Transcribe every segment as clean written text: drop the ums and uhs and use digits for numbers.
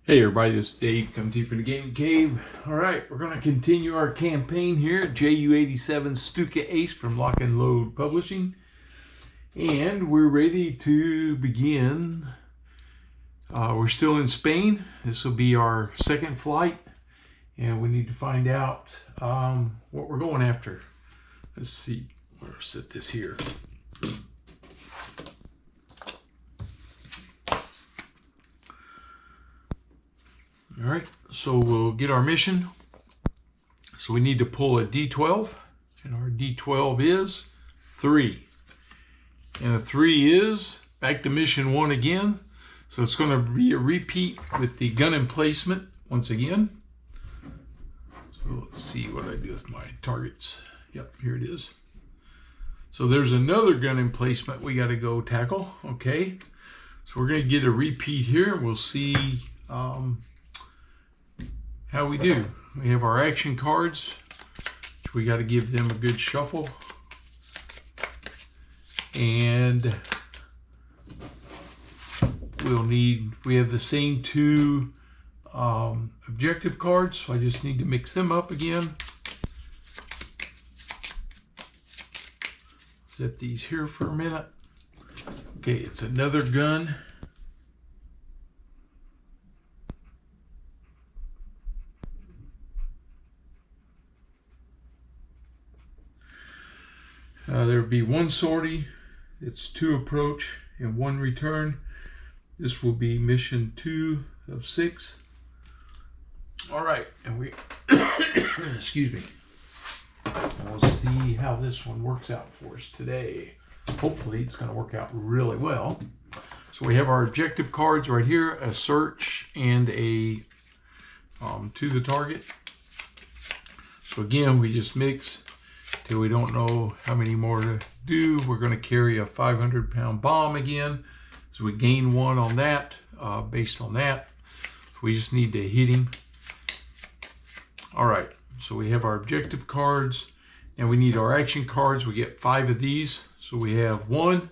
Hey everybody, this is Dave, coming to you from the Gaming Cave. Alright, we're going to continue our campaign here at JU87 Stuka Ace from Lock and Load Publishing. And we're ready to begin. We're still in Spain. This will be our second flight. And we need to find out what we're going after. Let's see, I'm going to set this here. All right, so we'll get our mission. So we need to pull a D12, and our D12 is 3. And a 3 is back to mission 1 again. So it's going to be a repeat with the gun emplacement once again. So let's see what I do with my targets. Yep, here it is. So there's another gun emplacement we got to go tackle. Okay, so we're going to get a repeat here, and we'll see how we do. We have our action cards. We got to give them a good shuffle. And we have the same 2 objective cards, so I just need to mix them up again. Set these here for a minute. Okay, it's another gun. There will be 1 sortie, it's 2 approach and 1 return. This will be mission 2 of 6. All right, and we, excuse me, we'll see how this one works out for us today. Hopefully it's going to work out really well. So we have our objective cards right here, a search and a to the target. So again, we just mix till we don't know how many more to do. We're going to carry a 500-pound bomb again. So we gain 1 on that, based on that. We just need to hit him. All right, so we have our objective cards, and we need our action cards. We get 5 of these. So we have 1.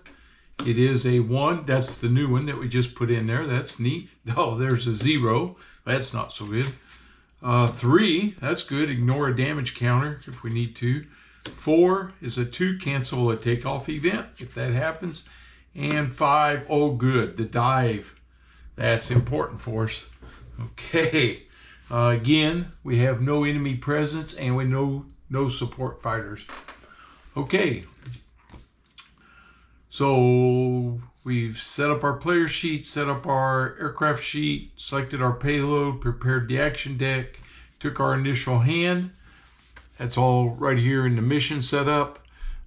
It is a 1. That's the new one that we just put in there. That's neat. Oh, there's a 0. That's not so good. 3, that's good. Ignore a damage counter if we need to. 4 is a 2, cancel a takeoff event if that happens. And 5, oh good, the dive. That's important for us. Okay, again, we have no enemy presence and we no support fighters. Okay, so we've set up our player sheet, set up our aircraft sheet, selected our payload, prepared the action deck, took our initial hand. That's all right here in the mission setup.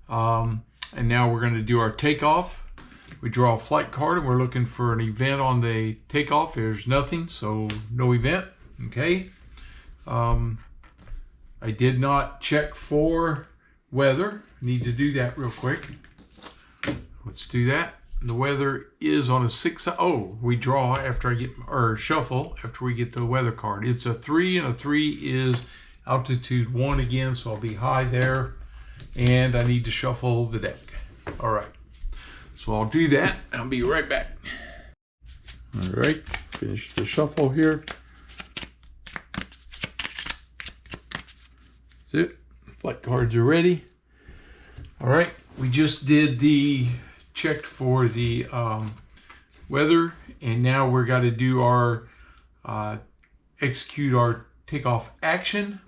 And now we're going to do our takeoff. We draw a flight card and we're looking for an event on the takeoff. There's nothing, so no event. Okay. I did not check for weather. Need to do that real quick. Let's do that. The weather is on a 6. Oh, we draw after I get, or shuffle after we get the weather card. It's a 3, and a 3 is altitude 1 again, so I'll be high there, and I need to shuffle the deck. All right, so I'll do that. I'll be right back. All right, finish the shuffle here. That's it. Flight cards are ready. All right, we just did the checked for the weather, and now we're got to do our execute our takeoff action.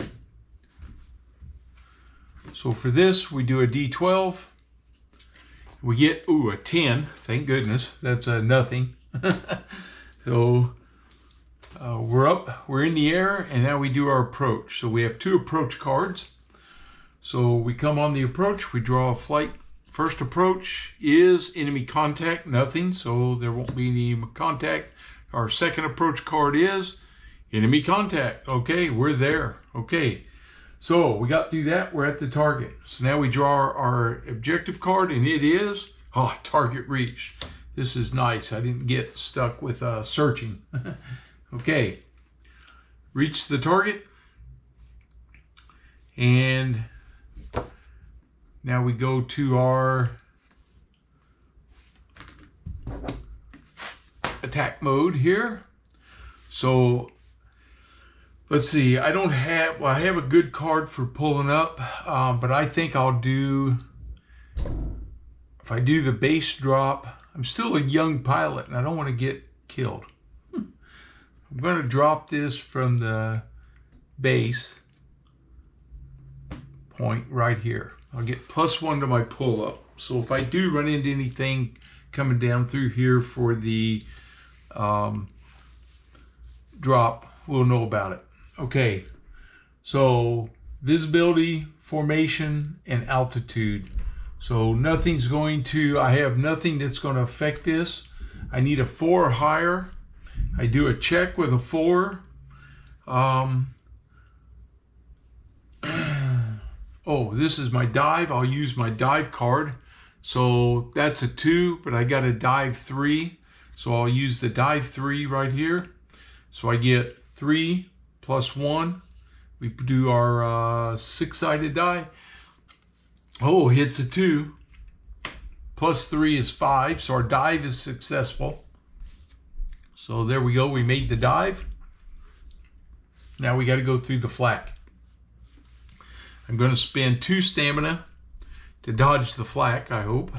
So for this, we do a D12. We get, a 10. Thank goodness. That's a nothing. So we're up, we're in the air, and now we do our approach. So we have 2 approach cards. So we come on the approach, we draw a flight. First approach is enemy contact, nothing, so there won't be any contact. Our second approach card is enemy contact. Okay, we're there. Okay, so we got through that. We're at the target. So now we draw our objective card, and it is, target reached. This is nice. I didn't get stuck with searching. Okay, reach the target. And now we go to our attack mode here. So let's see. I don't have, well, I have a good card for pulling up, but I think I'll do, if I do the base drop, I'm still a young pilot and I don't want to get killed. I'm going to drop this from the base point right here. I'll get +1 to my pull up. So if I do run into anything coming down through here for the drop, we'll know about it. Okay, so visibility, formation, and altitude. So nothing's going to, I have nothing that's going to affect this. I need a 4 or higher. I do a check with a 4. Oh, this is my dive. I'll use my dive card. So that's a 2, but I got a dive 3. So I'll use the dive 3 right here. So I get 3 + 1. We do our 6-sided die. Oh, hits a 2. +3 is 5. So our dive is successful. So there we go. We made the dive. Now we got to go through the flak. I'm going to spend 2 stamina to dodge the flak, I hope.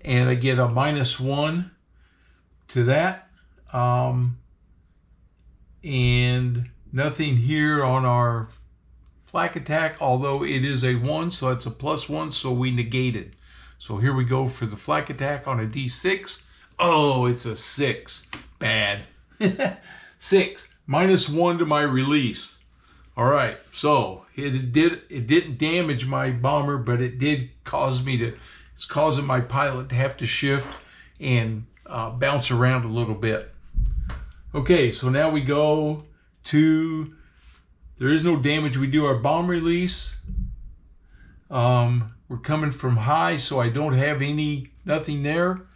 And I get a -1 to that. And nothing here on our flak attack, although it is a 1, so that's a +1, so we negate it. So here we go for the flak attack on a D6. Oh, it's a 6. Bad. 6. -1 to my release. All right, so it didn't damage my bomber, but it did cause me to, it's causing my pilot to have to shift and bounce around a little bit. Okay, so now we go to, there is no damage. We do our bomb release. We're coming from high, so I don't have nothing there.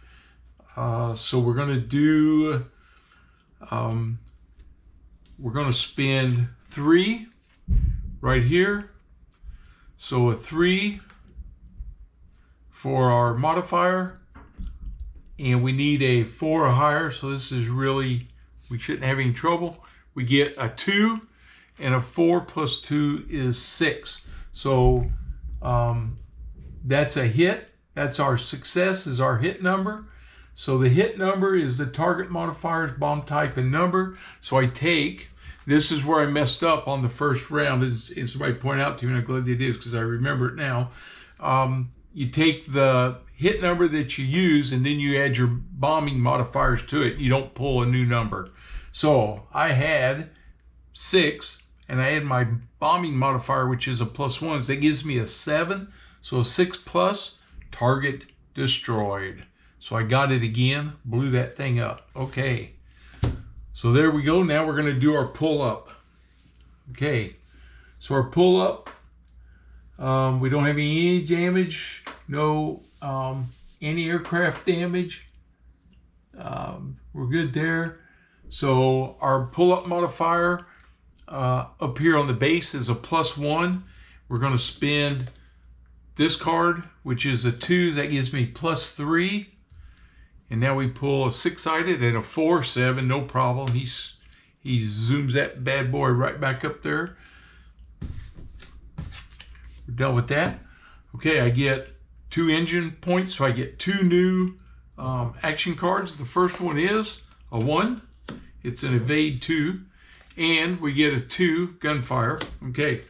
So we're going to do, we're going to spend 3 right here. So a 3 for our modifier, and we need a 4 or higher. So this is really, we shouldn't have any trouble. We get a 2, and a 4 + 2 is 6. So that's a hit. That's our success, is our hit number. So the hit number is the target modifier's bomb type and number. So I take, this is where I messed up on the first round, and somebody pointed out to me, and I'm glad they did because I remember it now. You take the hit number that you use, and then you add your bombing modifiers to it. You don't pull a new number. So I had 6, and I had my bombing modifier, which is a +1. So that gives me a 7. So 6+, target destroyed. So I got it again, blew that thing up. Okay, so there we go. Now we're going to do our pull up. Okay, so our pull up, we don't have any damage, no anti-aircraft damage. We're good there. So our pull up modifier up here on the base is a +1. We're going to spend this card, which is a 2. That gives me +3. And now we pull a 6-sided and a 4, 7, no problem. He zooms that bad boy right back up there. We're done with that. Okay, I get 2 engine points, so I get 2 new action cards. The first one is a 1. It's an evade 2. And we get a 2 gunfire. Okay.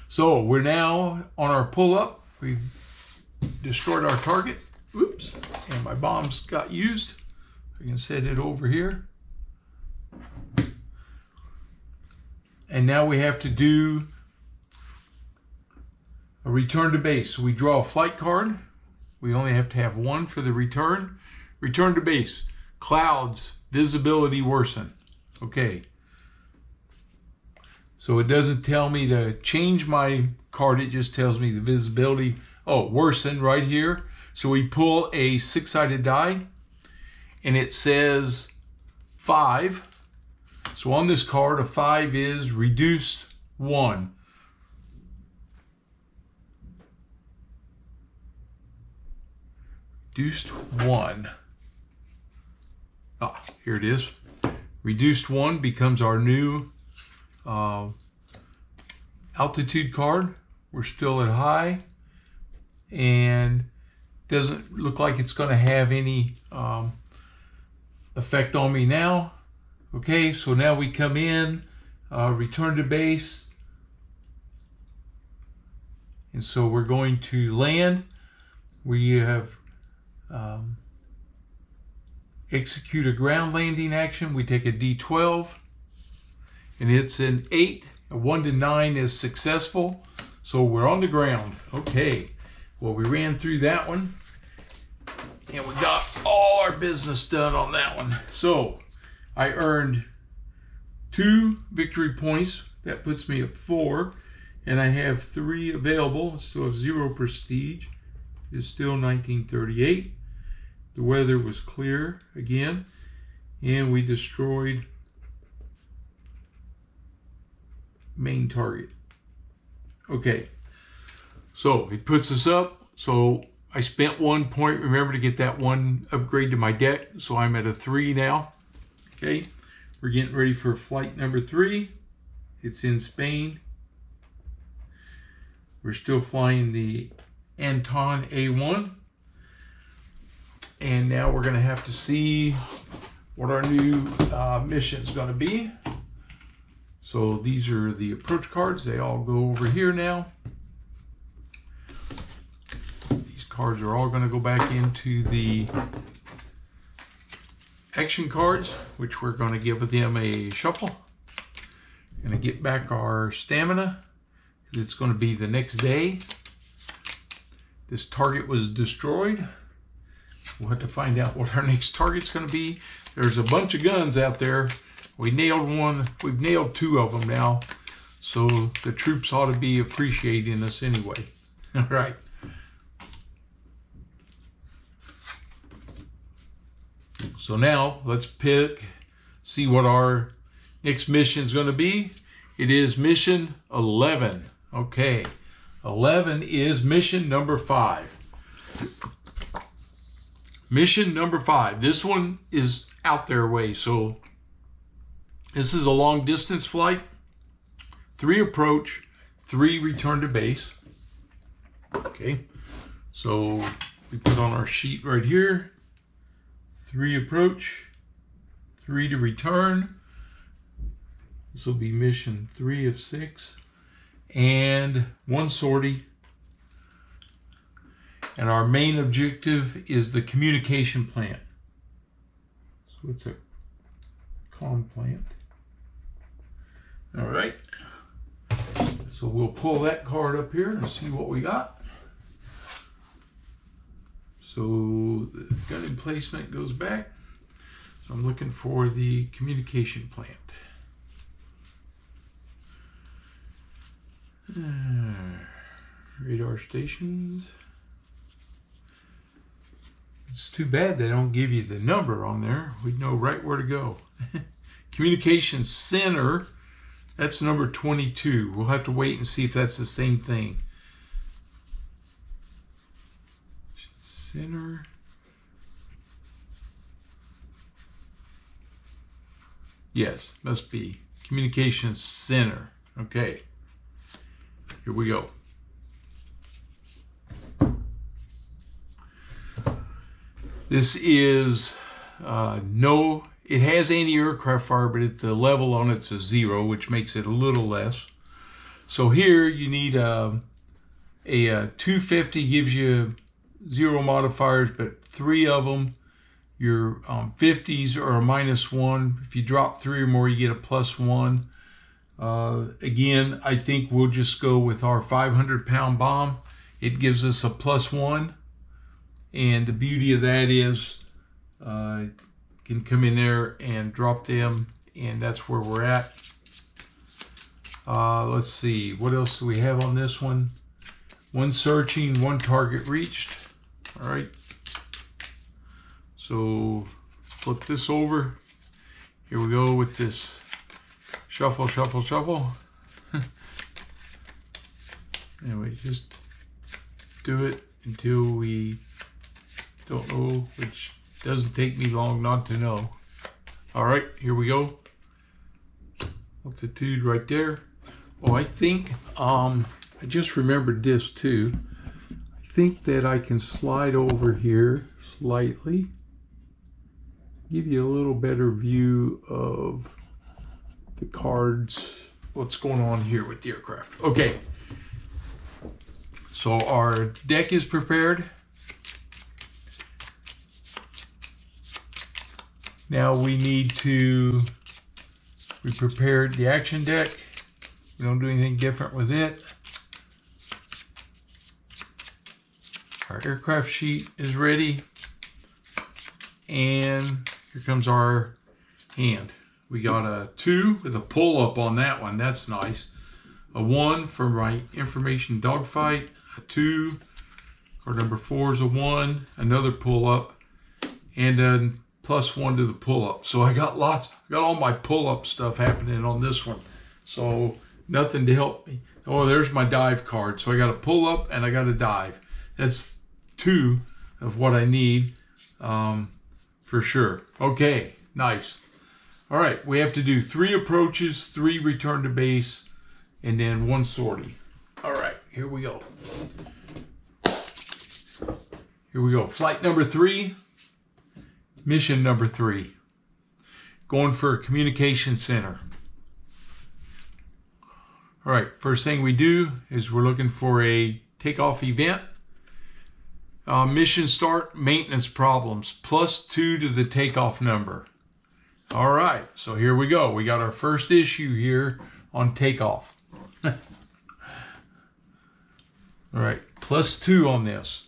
So we're now on our pull-up. We've destroyed our target. Oops, and my bombs got used. I can set it over here. And now we have to do a return to base. So we draw a flight card. We only have to have 1 for the return. Return to base. Clouds, visibility worsen. Okay. So it doesn't tell me to change my card. It just tells me the visibility, worsen right here. So we pull a 6-sided die, and it says 5. So on this card, a 5 is reduced 1. Reduced 1. Here it is. Reduced 1 becomes our new altitude card. We're still at high, and doesn't look like it's going to have any effect on me now. Okay, so now we come in, return to base, and so we're going to land. We have execute a ground landing action. We take a D12, and it's an 8. A 1 to 9 is successful, so we're on the ground. Okay, well, we ran through that one, and we got all our business done on that one. So I earned 2 victory points. That puts me at 4, and I have 3 available. Still have 0 prestige. It's still 1938. The weather was clear again, and we destroyed main target. Okay, so it puts us up. So I spent 1 point, remember, to get that 1 upgrade to my deck, so I'm at a 3 now. Okay, we're getting ready for flight number 3. It's in Spain. We're still flying the Anton A1. And now we're going to have to see what our new mission is going to be. So these are the approach cards. They all go over here now. These cards are all going to go back into the action cards, which we're going to give them a shuffle. Going to get back our stamina, because it's going to be the next day. This target was destroyed. We'll have to find out what our next target's going to be. There's a bunch of guns out there. We nailed 1. We've nailed 2 of them now. So the troops ought to be appreciating us anyway. All right. So now let's pick, see what our next mission is going to be. It is mission 11. Okay. 11 is mission number 5. Mission number 5. This one is out there way. So this is a long distance flight. 3 approach, 3 return to base. Okay. So we put on our sheet right here. 3 approach, 3 to return. This will be mission 3 of 6. And 1 sortie. And our main objective is the communication plant. So it's a comm plant. All right. So we'll pull that card up here and see what we got. So the gun emplacement goes back. So I'm looking for the communication plant. Radar stations. It's too bad they don't give you the number on there. We'd know right where to go. Communications center, that's number 22. We'll have to wait and see if that's the same thing. Center. Yes, must be communications center. Okay. Here we go. This is it has anti-aircraft fire, but the level on it's a 0, which makes it a little less. So here you need a 250 gives you 0 modifiers, but 3 of them, your 50s are a -1. If you drop 3 or more, you get a +1. Again, I think we'll just go with our 500-pound bomb. It gives us a +1. And the beauty of that is can come in there and drop them, and that's where we're at. Let's see, what else do we have on this one? 1 searching, 1 target reached. All right. So flip this over. Here we go with this shuffle, shuffle, shuffle. And we just do it until we don't know, which doesn't take me long not to know. All right, here we go. Altitude right there. Oh, I think, I just remembered this too. I think that I can slide over here slightly. Give you a little better view of the cards. What's going on here with the aircraft. Okay. So our deck is prepared. Now we prepared the action deck. We don't do anything different with it. Our aircraft sheet is ready. And here comes our hand. We got a 2 with a pull-up on that one. That's nice. A 1 for my information dogfight. A 2. Card number 4 is a 1. Another pull-up. And then +1 to the pull-up. So I got all my pull-up stuff happening on this one. So nothing to help me. Oh, there's my dive card. So I got a pull-up and I got a dive. That's 2 of what I need for sure. Okay, nice. All right, we have to do 3 approaches, 3 return to base, and then 1 sortie. All right, here we go. Here we go. Flight number 3. Mission number 3, going for a communication center. All right, first thing we do is we're looking for a takeoff event. Mission start, maintenance problems, +2 to the takeoff number. All right, so here we go. We got our first issue here on takeoff. All right, +2 on this.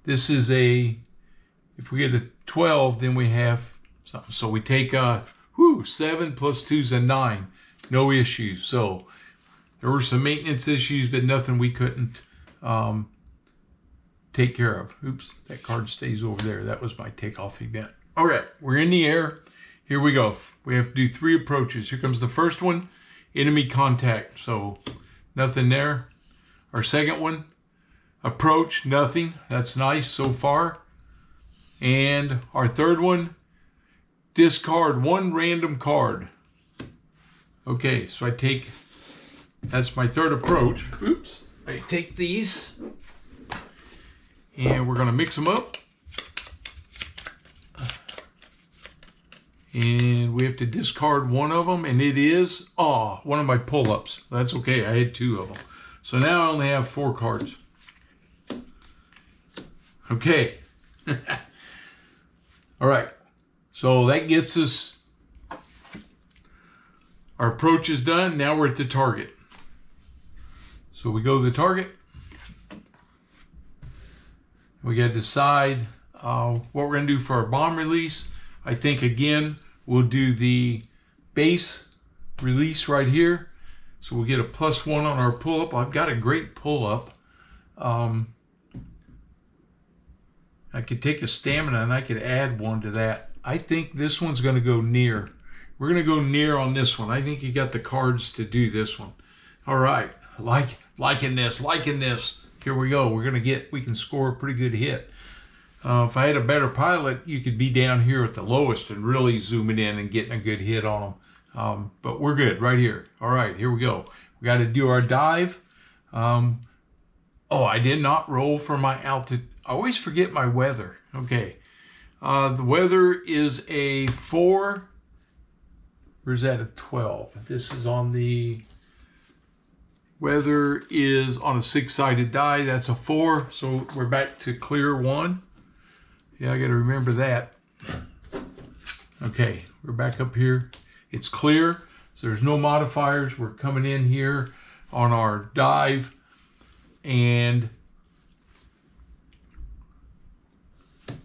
This is if we get a 12, then we have something. So we take 7 + 2 is a 9. No issues. So there were some maintenance issues, but nothing we couldn't take care of. Oops, that card stays over there. That was my takeoff event. All right, we're in the air. Here we go. We have to do 3 approaches. Here comes the first one, enemy contact. So nothing there. Our second one, approach, nothing. That's nice so far. And our third one, discard 1 random card. Okay, so that's my third approach. Oops. I take these and we're gonna mix them up. And we have to discard 1 of them, and it is, one of my pull-ups. That's okay, I had 2 of them. So now I only have 4 cards. Okay. All right, so that gets us, our approach is done. Now we're at the target. So we go to the target. We got to decide what we're going to do for our bomb release. I think, again, we'll do the base release right here. So we'll get a +1 on our pull-up. I've got a great pull-up. I could take a stamina and I could add 1 to that. I think this one's going to go near. We're going to go near on this one. I think you got the cards to do this one. All right, liking this. Here we go. We can score a pretty good hit. If I had a better pilot, you could be down here at the lowest and really zooming in and getting a good hit on them. But we're good right here. All right, here we go. We got to do our dive. I did not roll for my altitude. I always forget my weather. Okay. The weather is a 4. Or is that a 12? This is on the weather is on a 6-sided die. That's a 4. So we're back to clear 1. Yeah, I got to remember that. Okay, we're back up here. It's clear. So there's no modifiers. We're coming in here on our dive. And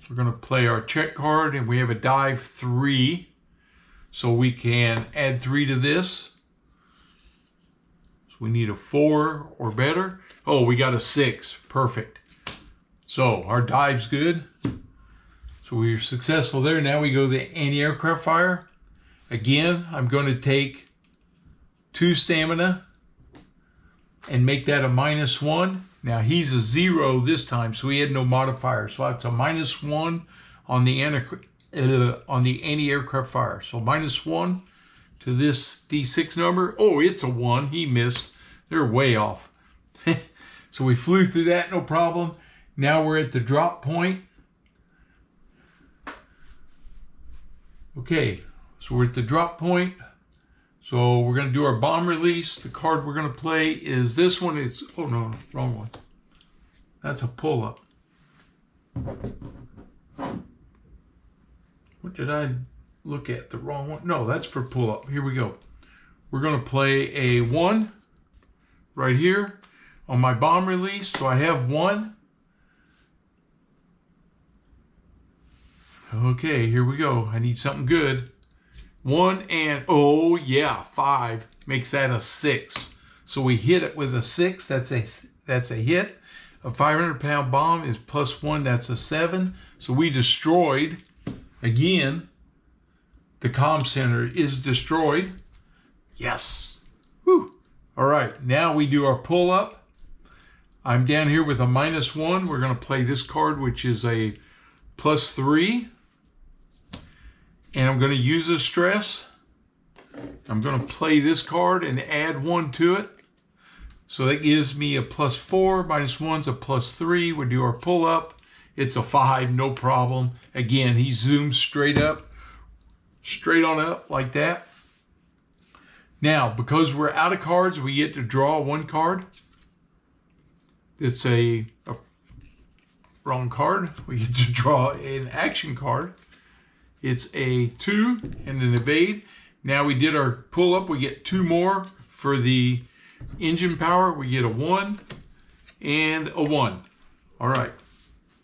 we're going to play our check card, and we have a dive 3. So we can add 3 to this. So we need a 4 or better. Oh, we got a 6. Perfect. So our dive's good. So we're successful there. Now we go to the anti-aircraft fire. Again, I'm going to take 2 stamina and make that a -1. Now he's a 0 this time, so he had no modifier. So that's a -1 on the on the anti-aircraft fire. So -1 to this D6 number. Oh, it's a 1. He missed. They're way off. So we flew through that, no problem. Now we're at the drop point. Okay, so we're at the drop point. So we're going to do our bomb release. The card we're going to play is this one. It's, oh no, wrong one. That's a pull-up. What did I look at? The wrong one? No, that's for pull-up. Here we go. We're going to play a 1 right here on my bomb release. So I have 1. Okay, here we go. I need something good. 1 and, oh yeah, 5 makes that a 6. So we hit it with a 6. That's a hit. A 500-pound bomb is +1. That's a 7. So we destroyed. Again, the comm center is destroyed. Yes. Whew. All right, now we do our pull-up. I'm down here with a -1. We're going to play this card, which is a +3. And I'm going to use a stress. I'm going to play this card and add 1 to it. So that gives me a +4. -1's a +3. We do our pull-up. It's a 5, no problem. Again, he zooms straight up, straight on up like that. Now, because we're out of cards, we get to draw 1 card. It's a wrong card. We get to draw an action card. It's a 2 and an evade. Now we did our pull-up. We get 2 more for the engine power. We get a 1 and a 1. All right.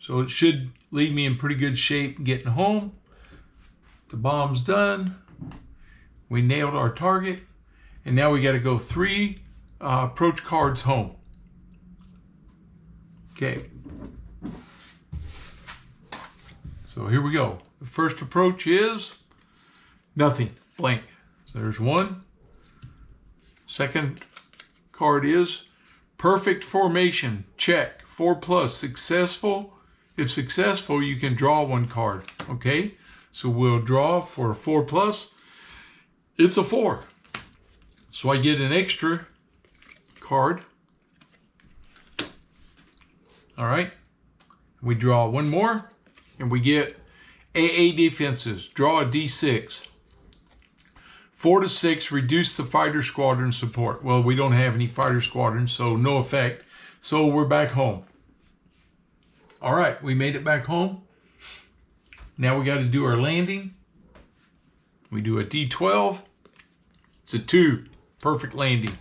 So it should leave me in pretty good shape getting home. The bomb's done. We nailed our target. And now we got to go 3 approach cards home. Okay. So here we go. The first approach is nothing, blank. So there's 1. Second card is perfect formation, check, 4+, successful. If successful, you can draw 1 card, okay? So we'll draw for 4+. It's a 4. So I get an extra card. All right. We draw 1 more, and we get AA defenses. Draw a D6. 4 to 6, reduce the fighter squadron support. Well, we don't have any fighter squadrons, so no effect. So we're back home. All right, we made it back home. Now we got to do our landing. We do a D12. It's a 2. Perfect landing.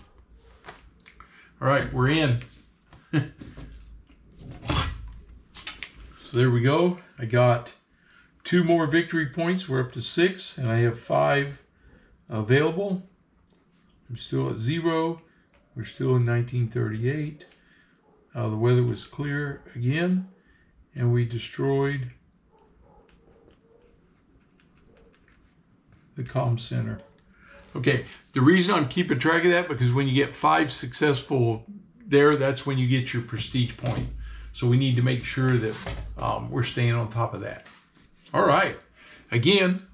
All right, we're in. So there we go. I got 2 more victory points. We're up to 6, and I have 5 available. I'm still at 0. We're still in 1938. The weather was clear again, and we destroyed the comm center. Okay, the reason I'm keeping track of that, because when you get 5 successful there, that's when you get your prestige point. So we need to make sure that we're staying on top of that. All right, again,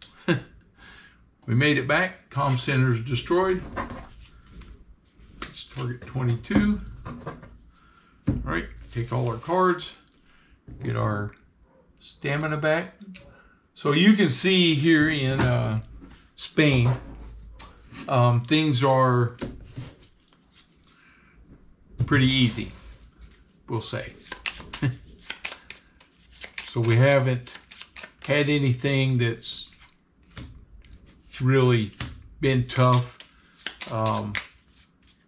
we made it back. Comm center is destroyed. Let's target 22. All right, take all our cards, get our stamina back. So you can see here in Spain, things are pretty easy, we'll say. So we haven't had anything that's really been tough,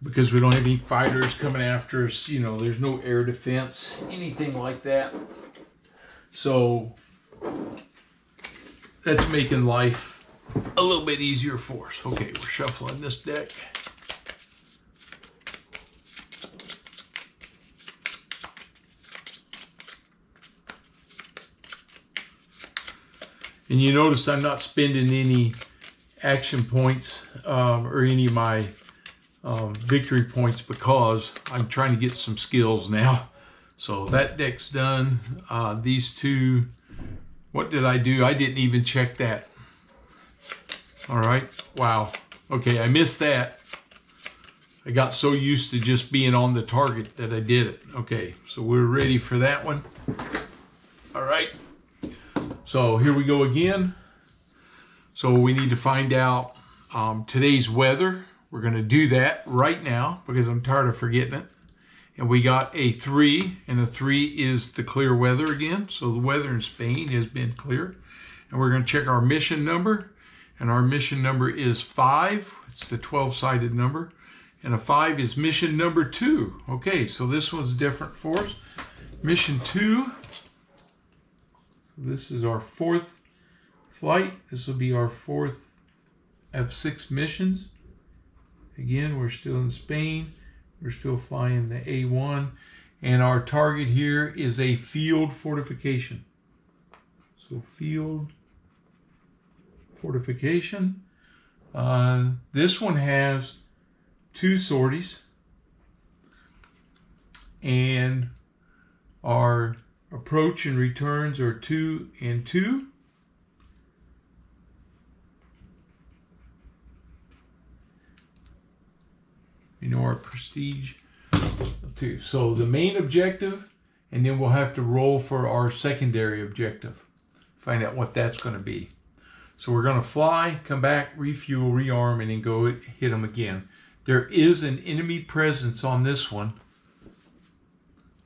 because we don't have any fighters coming after us. You know, there's no air defense, anything like that. So that's making life a little bit easier for us. Okay, we're shuffling this deck. And you notice I'm not spending any action points or any of my victory points, because I'm trying to get some skills now. So that deck's done. These 2, What did I do? I didn't even check that. All right. Wow. Okay, I missed that. I got so used to just being on the target that I did it. Okay, so we're ready for that one. All right. So here we go again. So we need to find out today's weather. We're going to do that right now because I'm tired of forgetting it. And we got a 3, and a 3 is the clear weather again. So the weather in Spain has been clear. And we're going to check our mission number. And our mission number is 5. It's the 12-sided number. And a 5 is mission number 2. Okay, so this one's different for us. Mission 2. So this is our 4th flight. This will be our 4th of 6 missions. Again, we're still in Spain. We're still flying the A1. And our target here is a field fortification. So field fortification. This one has 2 sorties. And our approach and returns are 2 and 2. You know, our prestige 2. So the main objective, and then we'll have to roll for our secondary objective. Find out what that's going to be. So we're going to fly, come back, refuel, rearm, and then go hit them again. There is an enemy presence on this one.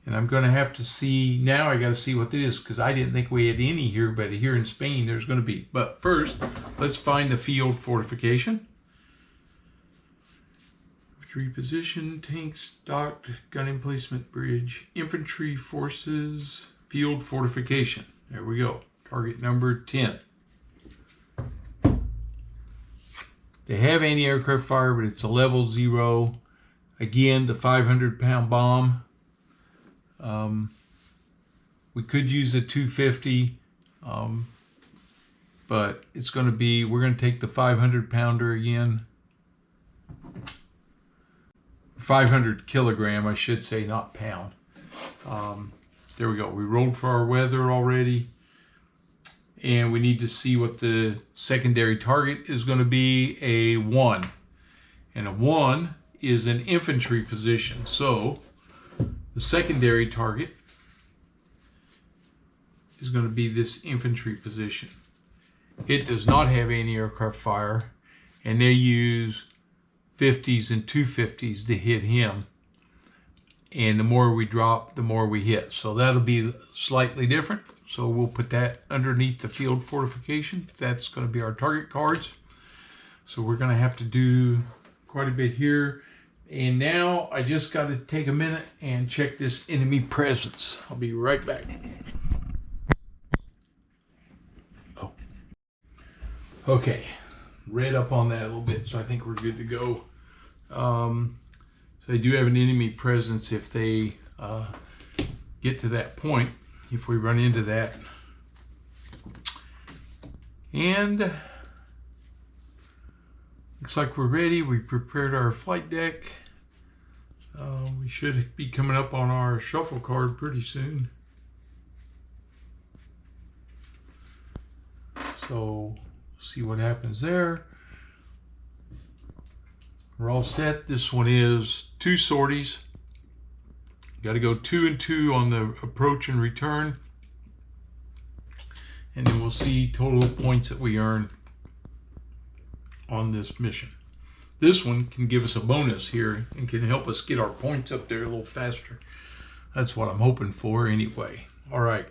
And I'm going to have to see, now I got to see what it is, because I didn't think we had any here, but here in Spain there's going to be. But first, let's find the field fortification. Reposition, tanks, docked, gun emplacement, bridge, infantry forces, field fortification. There we go. Target number 10. They have anti-aircraft fire, but it's a level 0. Again, the 500-pound bomb. We could use a 250, but it's going to be, we're going to take the 500-pounder again. 500 kilogram, I should say, not pound. There we go. We rolled for our weather already. And we need to see what the secondary target is going to be, a 1. And a 1 is an infantry position. So the secondary target is going to be this infantry position. It does not have anti-aircraft fire, and they use 50s and 250s to hit him, and the more we drop, the more we hit. So that'll be slightly different. So we'll put that underneath the field fortification. That's going to be our target cards. So we're going to have to do quite a bit here. And now I just got to take a minute and check this enemy presence. I'll be right back. Oh, okay. Read up on that a little bit, so I think we're good to go. So they do have an enemy presence if they get to that point, if we run into that. And looks like we're ready. We prepared our flight deck. We should be coming up on our shuffle card pretty soon. So see what happens there. We're all set. This one is 2 sorties. Got to go 2 and 2 on the approach and return. And then we'll see total points that we earn on this mission. This one can give us a bonus here and can help us get our points up there a little faster. That's what I'm hoping for anyway. All right.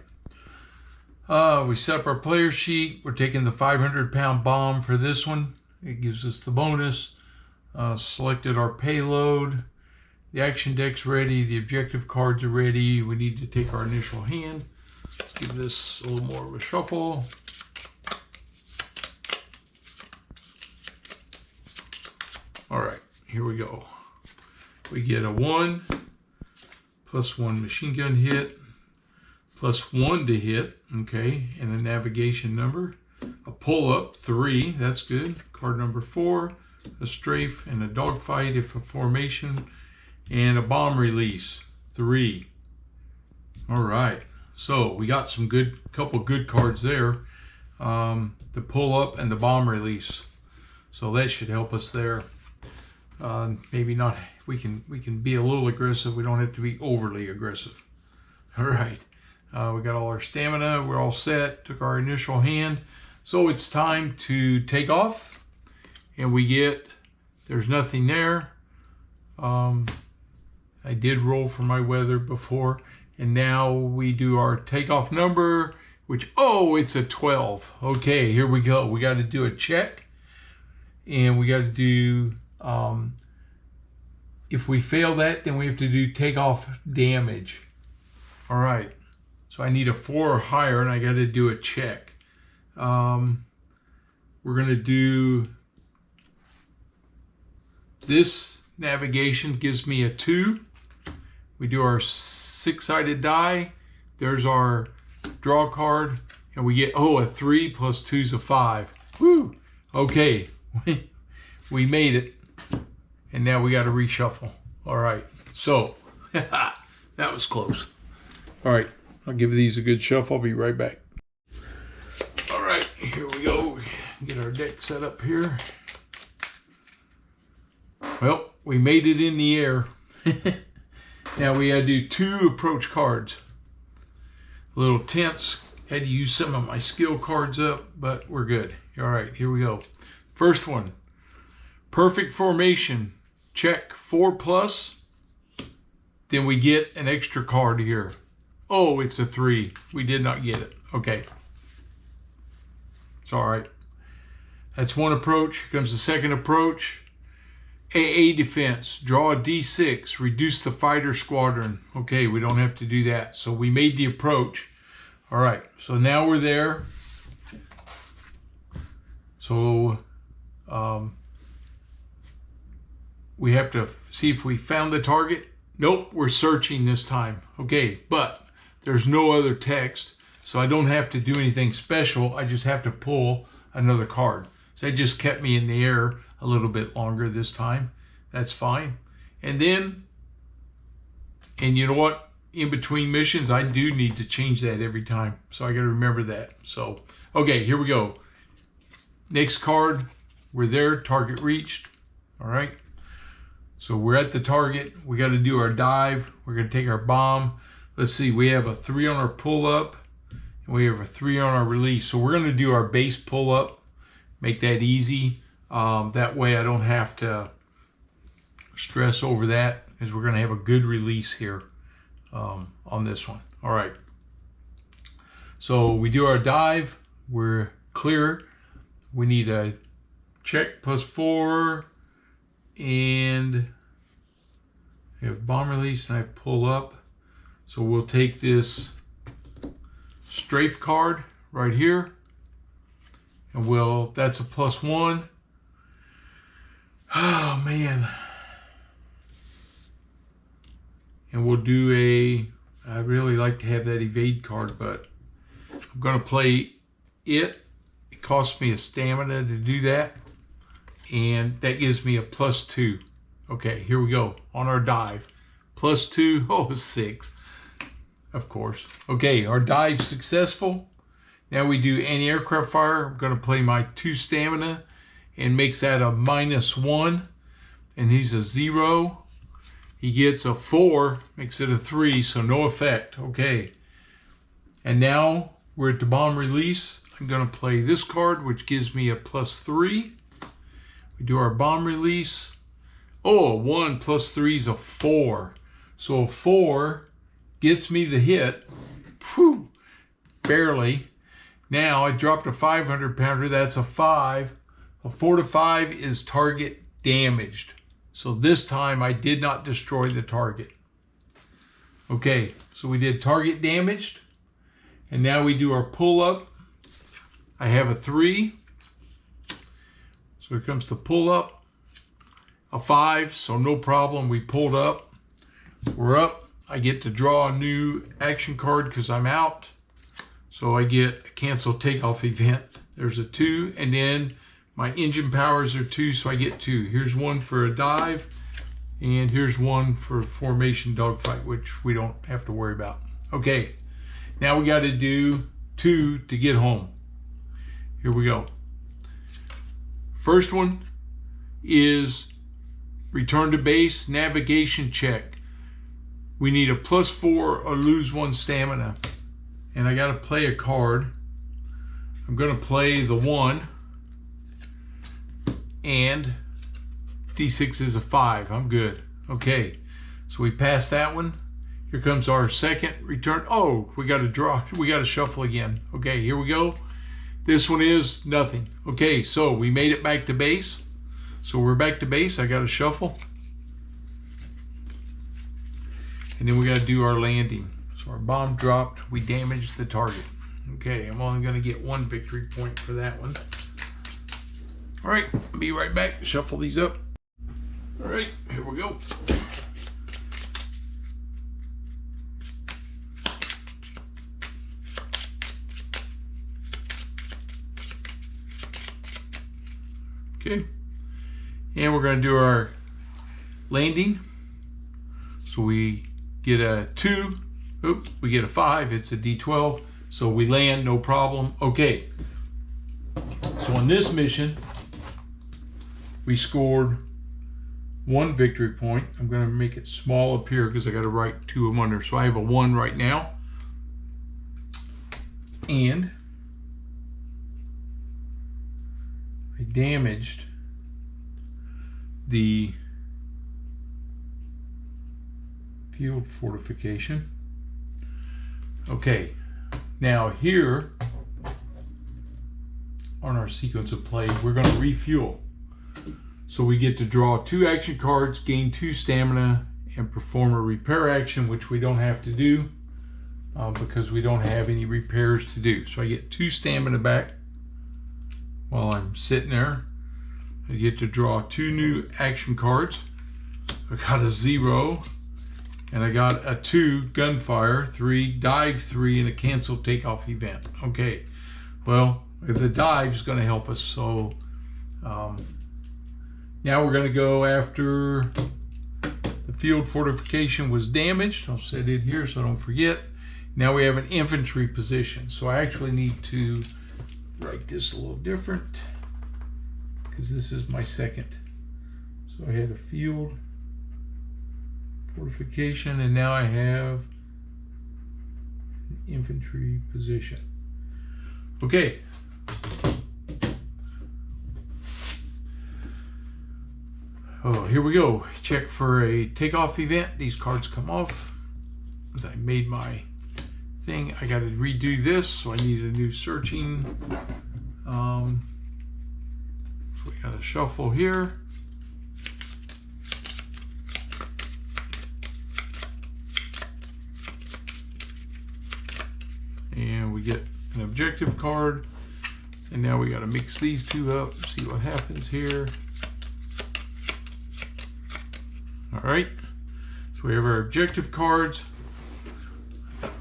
We set up our player sheet. We're taking the 500-pound bomb for this one. It gives us the bonus. Selected our payload. The action deck's ready. The objective cards are ready. We need to take our initial hand. Let's give this a little more of a shuffle. All right, here we go. We get a 1, +1 machine gun hit, +1 to hit, okay, and a navigation number. A pull-up, 3, that's good. Card number 4, a strafe and a dogfight if a formation, and a bomb release, 3. All right, So we got some couple good cards there. The pull up and the bomb release. So that should help us there. Maybe not, we can be a little aggressive. We don't have to be overly aggressive. All right. We got all our stamina. We're all set. Took our initial hand. So it's time to take off. And we get, there's nothing there. I did roll for my weather before. And now we do our takeoff number, which, oh, it's a 12. Okay, here we go. We got to do a check. And we got to do, if we fail that, then we have to do takeoff damage. All right. So I need a 4 or higher, and I got to do a check. We're going to do, this navigation gives me a 2. We do our 6-sided die. There's our draw card, and we get, oh, a 3 plus 2 is a 5. Woo! Okay, we made it, and now we got to reshuffle. All right, so that was close. All right, I'll give these a good shuffle. I'll be right back. All right, here we go. Get our deck set up here. Well, we made it in the air. Now we gotta do 2 approach cards. A little tense. Had to use some of my skill cards up, but we're good. All right, here we go. First one, perfect formation. Check 4+. Then we get an extra card here. Oh, it's a 3. We did not get it. Okay. It's all right. That's one approach. Here comes the second approach. AA defense, draw a D6, reduce the fighter squadron. Okay, we don't have to do that. So we made the approach. All right, so now we're there. So we have to see if we found the target. Nope, we're searching this time. Okay, but there's no other text, so I don't have to do anything special. I just have to pull another card. So it just kept me in the air a little bit longer this time. That's fine. And then, and you know what? In between missions, I do need to change that every time. So I got to remember that. So, okay, here we go. Next card, we're there, target reached. All right. So we're at the target. We got to do our dive. We're going to take our bomb. Let's see, we have a 3 on our pull up, and we have a 3 on our release. So we're going to do our base pull up, make that easy. That way I don't have to stress over that, because we're going to have a good release here on this one. All right. So we do our dive. We're clear. We need a check +4, and we have bomb release, and I pull up. So we'll take this strafe card right here, and that's a +1. Oh man. And we'll do I really like to have that evade card, but I'm going to play it. It costs me a stamina to do that, and that gives me a +2. Okay, here we go on our dive. +2, oh, 6, of course. Okay, our dive successful. Now we do anti-aircraft fire. I'm going to play my 2 stamina, and makes that a -1, and he's a 0. He gets a 4, makes it a 3, so no effect. Okay. And now we're at the bomb release. I'm going to play this card, which gives me a +3. We do our bomb release. Oh, a 1 + 3 is a 4. So a 4 gets me the hit. Whew, barely. Now I dropped a 500-pounder. That's a 5. A 4 to 5 is target damaged. So this time I did not destroy the target. Okay, so we did target damaged. And now we do our pull up. I have a 3. So here comes the pull up. A 5, so no problem. We pulled up. We're up. I get to draw a new action card because I'm out. So I get a cancel takeoff event. There's a 2, and then my engine powers are 2, so I get 2. Here's one for a dive, and here's one for formation dogfight, which we don't have to worry about. Okay, Now we got to do 2 to get home. Here we go. First one is return to base, navigation check. We need a +4 or lose 1 stamina. And I got to play a card. I'm going to play the 1. And D6 is a 5. I'm good. Okay. So we passed that one. Here comes our second return. Oh, we got to draw. We got to shuffle again. Okay, here we go. This one is nothing. Okay, so we made it back to base. So we're back to base. I got to shuffle. And then we got to do our landing. So our bomb dropped. We damaged the target. Okay, I'm only going to get 1 victory point for that one. All right, be right back. Shuffle these up. All right, here we go. Okay, and we're going to do our landing. So we get a 2, we get a 5, it's a D12, so we land, no problem. Okay, so on this mission, we scored 1 victory point. I'm going to make it small up here because I got to write 2 of them under. So I have a 1 right now. And I damaged the field fortification. Okay, now here on our sequence of play, we're going to refuel. So we get to draw 2 action cards, gain 2 stamina, and perform a repair action, which we don't have to do because we don't have any repairs to do. So I get 2 stamina back while I'm sitting there. I get to draw 2 new action cards. I got a 0, and I got a 2 gunfire, 3 dive, 3, and a cancel takeoff event. Okay, well, the dive's going to help us. So now we're going to go after the field fortification was damaged. I'll set it here so I don't forget. Now we have an infantry position. So I actually need to write this a little different because this is my second. So I had a field fortification and now I have an infantry position. Okay. Oh, here we go. Check for a takeoff event. These cards come off because I made my thing. I got to redo this, so I need a new searching. So we got to shuffle here. And we get an objective card. And now we got to mix these 2 up, see what happens here. All right, so we have our objective cards.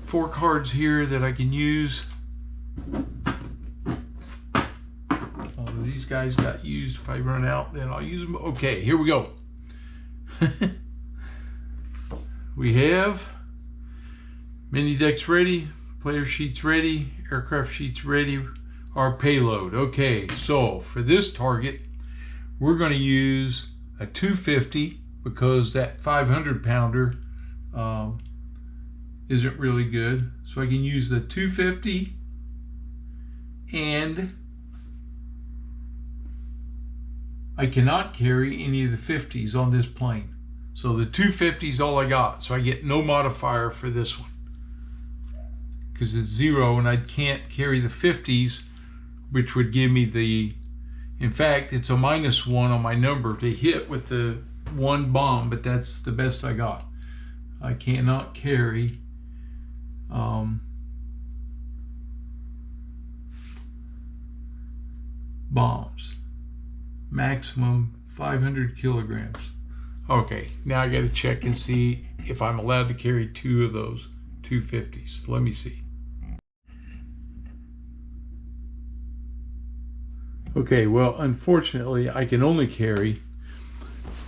4 cards here that I can use. Although these guys got used, if I run out, then I'll use them. Okay, here we go. We have mini decks ready, player sheets ready, aircraft sheets ready, our payload. Okay, so for this target, we're going to use a 250 because that 500 pounder isn't really good. So I can use the 250 and I cannot carry any of the 50s on this plane. So the 250 is all I got. So I get no modifier for this one because it's 0 and I can't carry the 50s, which would give me the, in fact, it's a -1 on my number to hit with the 1 bomb, but that's the best I got. I cannot carry bombs. Maximum 500 kilograms. Okay, now I got to check and see if I'm allowed to carry 2 of those 250s. Let me see. Okay, well, unfortunately, I can only carry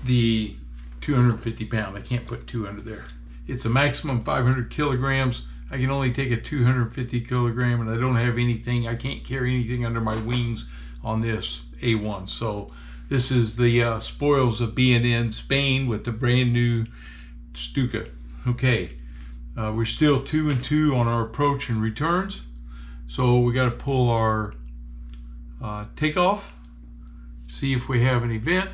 the 250 pound. I can't put 2 under there. It's a maximum 500 kilograms. I can only take a 250 kilogram, and I don't have anything. I can't carry anything under my wings on this A1. So this is the spoils of being in Spain with the brand new Stuka. Okay, we're still 2 and 2 on our approach and returns. So we got to pull our takeoff, see if we have an event.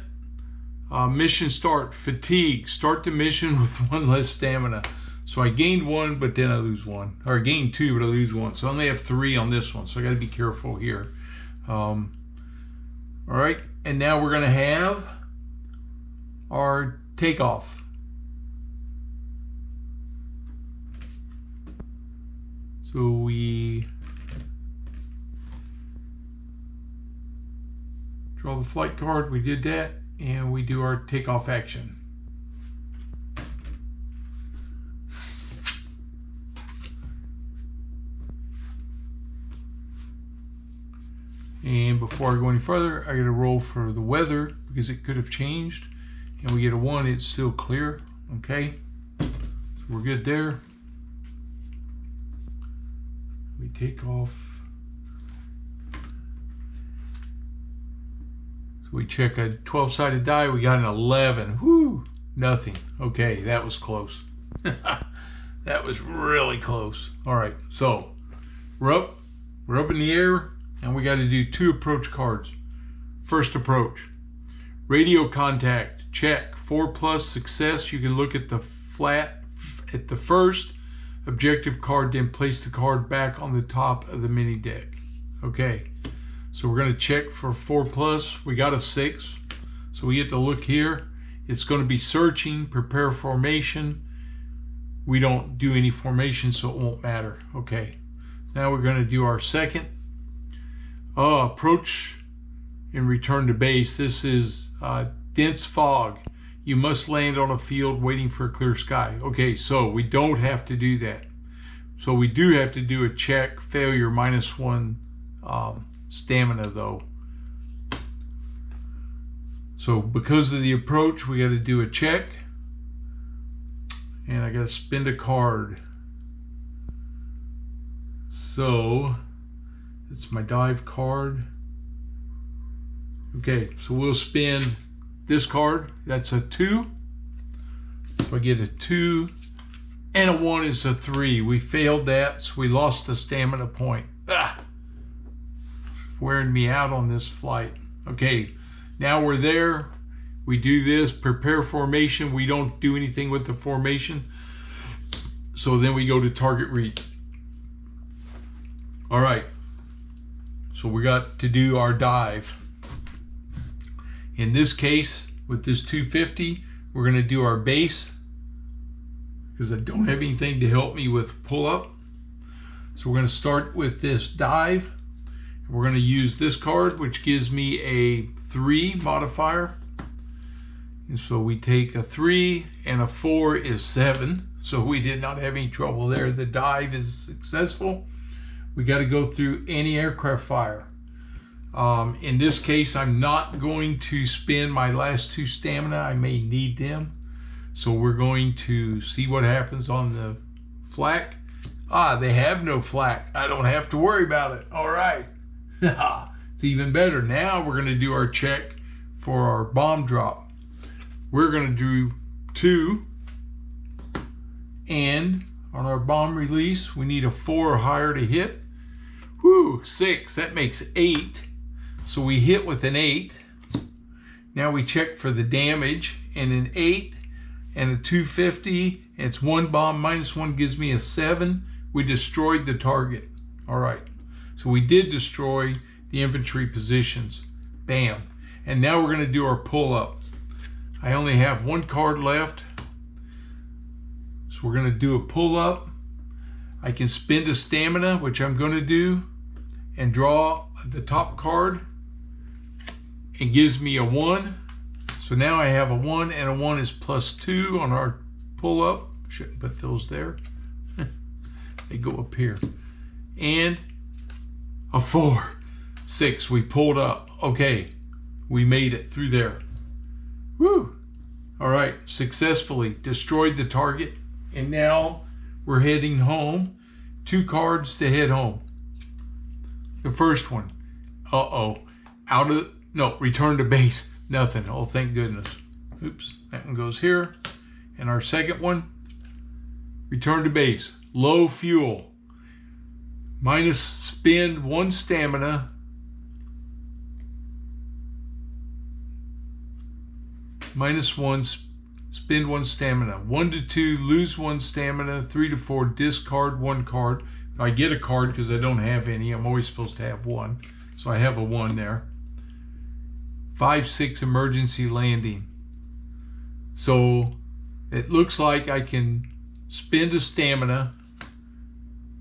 Mission start, fatigue, start the mission with 1 less stamina. So I gained 1, but then I lose 1. Or I gained 2, but I lose 1. So I only have 3 on this one. So I got to be careful here. All right, and now we're going to have our takeoff. So we draw the flight card. We did that, and we do our takeoff action. And before I go any further, I got to roll for the weather because it could have changed. And we get a 1, it's still clear. Okay, so we're good there. We take off. So we check a 12-sided die. We got an 11. Whoo, nothing. Okay, that was close. That was really close. All right, so we're up in the air. And we got to do 2 approach cards. First approach, radio contact, check. 4+ success. You can look at the flat at the first objective card, then place the card back on the top of the mini deck. Okay, so we're going to check for 4+. We got a 6, so we get to look here. It's going to be searching, prepare formation. We don't do any formation, so it won't matter. Okay, so now we're going to do our second. Approach and return to base. This is dense fog. You must land on a field waiting for a clear sky. Okay, so we don't have to do that. So we do have to do a check, failure, -1 stamina though. So because of the approach, we got to do a check. And I got to spend a card. So it's my dive card. Okay, so we'll spin this card. That's a 2. So I get a 2, and a 1 is a 3. We failed that, so we lost a stamina point. Wearing me out on this flight. Okay, now we're there. We do this, prepare formation. We don't do anything with the formation. So then we go to target reach. All right. So we got to do our dive. In this case, with this 250, we're going to do our base because I don't have anything to help me with pull up. So we're going to start with this dive. We're going to use this card, which gives me a 3 modifier. And so we take a 3 and a 4 is 7. So we did not have any trouble there. The dive is successful. We got to go through anti-aircraft fire. In this case, I'm not going to spend my last 2 stamina. I may need them. So we're going to see what happens on the flak. They have no flak. I don't have to worry about it. All right. It's even better. Now we're going to do our check for our bomb drop. We're going to do 2. And on our bomb release, we need a 4 or higher to hit. Whoo, 6, that makes 8. So we hit with an 8. Now we check for the damage, and an 8 and a 250, and it's 1 bomb, -1 gives me a 7. We destroyed the target. All right, so we did destroy the infantry positions. Bam. And now we're gonna do our pull up. I only have 1 card left. So we're gonna do a pull up. I can spend a stamina, which I'm gonna do, and draw the top card. It gives me a 1. So now I have a 1, and a 1 is +2 on our pull up. Shouldn't put those there. They go up here. And a 4. 6, we pulled up. Okay, we made it through there. Woo! All right, successfully destroyed the target. And now we're heading home 2 cards to head home. The first one, return to base, nothing. Oh, thank goodness. Oops, that one goes here. And our second one, return to base, low fuel, minus spend 1 stamina, -1, spend 1 stamina, 1 to 2, lose 1 stamina, 3 to 4, discard 1 card. I get a card because I don't have any. I'm always supposed to have 1, so I have a 1 there. 5, 6, emergency landing. So it looks like I can spend a stamina.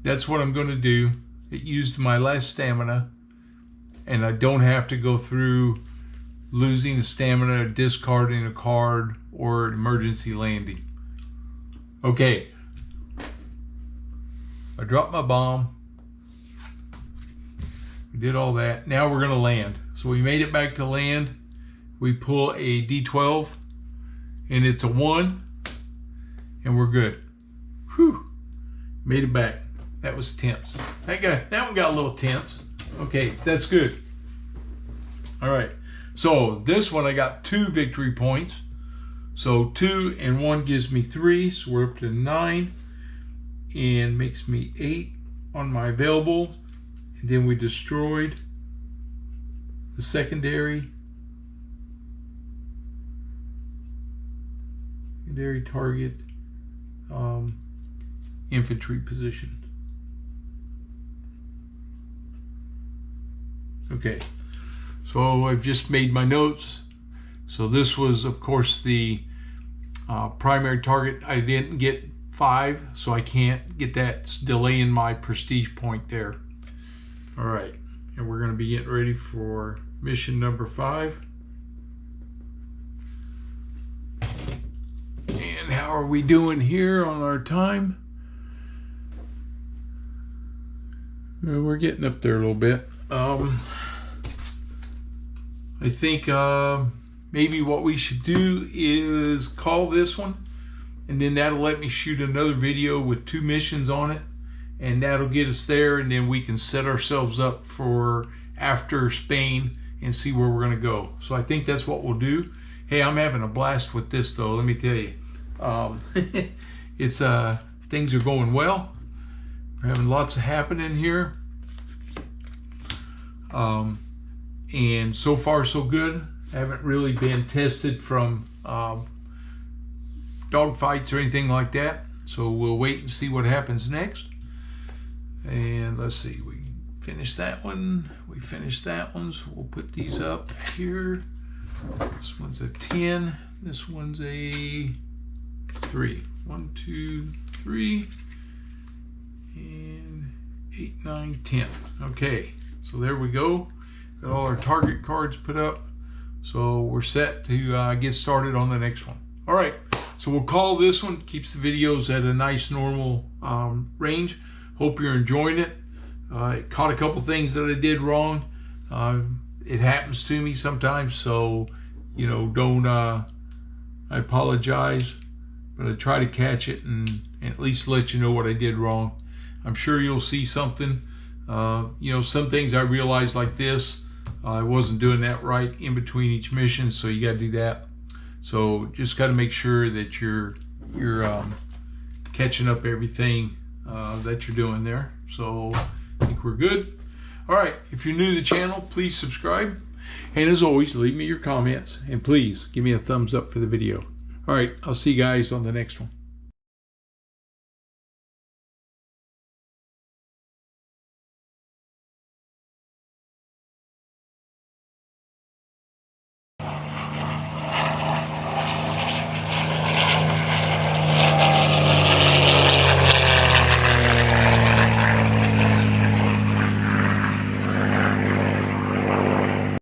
That's what I'm going to do. It used my last stamina, and I don't have to go through losing a stamina, discarding a card, or emergency landing. Okay. I dropped my bomb. We did all that. Now we're going to land. So we made it back to land. We pull a D12, and it's a 1, and we're good. Whew. Made it back. That was tense. That one got a little tense. Okay, that's good. All right. So this one I got 2 victory points. So 2 and 1 gives me 3. So we're up to 9. And makes me 8 on my available. And then we destroyed the secondary target infantry position. Okay, so I've just made my notes. So this was, of course, the primary target. I didn't get 5, so I can't get that. It's delaying my prestige point there. All right, and we're going to be getting ready for mission number 5. And how are we doing here on our time? Well, we're getting up there a little bit. I think maybe what we should do is call this one, and then that'll let me shoot another video with 2 missions on it, and that'll get us there, and then we can set ourselves up for after Spain and see where we're going to go. So I think that's what we'll do. Hey, I'm having a blast with this, though, let me tell you. It's things are going well. We're having lots of happening here. And so far so good. I haven't really been tested from dogfights or anything like that. So we'll wait and see what happens next. And let's see, we finished that one. We finished that one, so we'll put these up here. This one's a 10. This one's a 3. 1, 2, 3. And 8, 9, 10. Okay, so there we go. Got all our target cards put up. So we're set to get started on the next one. All right, so we'll call this one. Keeps the videos at a nice normal range. Hope you're enjoying it. I caught a couple things that I did wrong. It happens to me sometimes, so you know, don't I apologize, but I try to catch it and at least let you know what I did wrong. I'm sure you'll see something. You know, some things I realized like this, I wasn't doing that right in between each mission, so you got to do that. So just got to make sure that you're catching up everything that you're doing there. So I think we're good. All right, if you're new to the channel, please subscribe. And as always, leave me your comments, and please give me a thumbs up for the video. All right, I'll see you guys on the next one.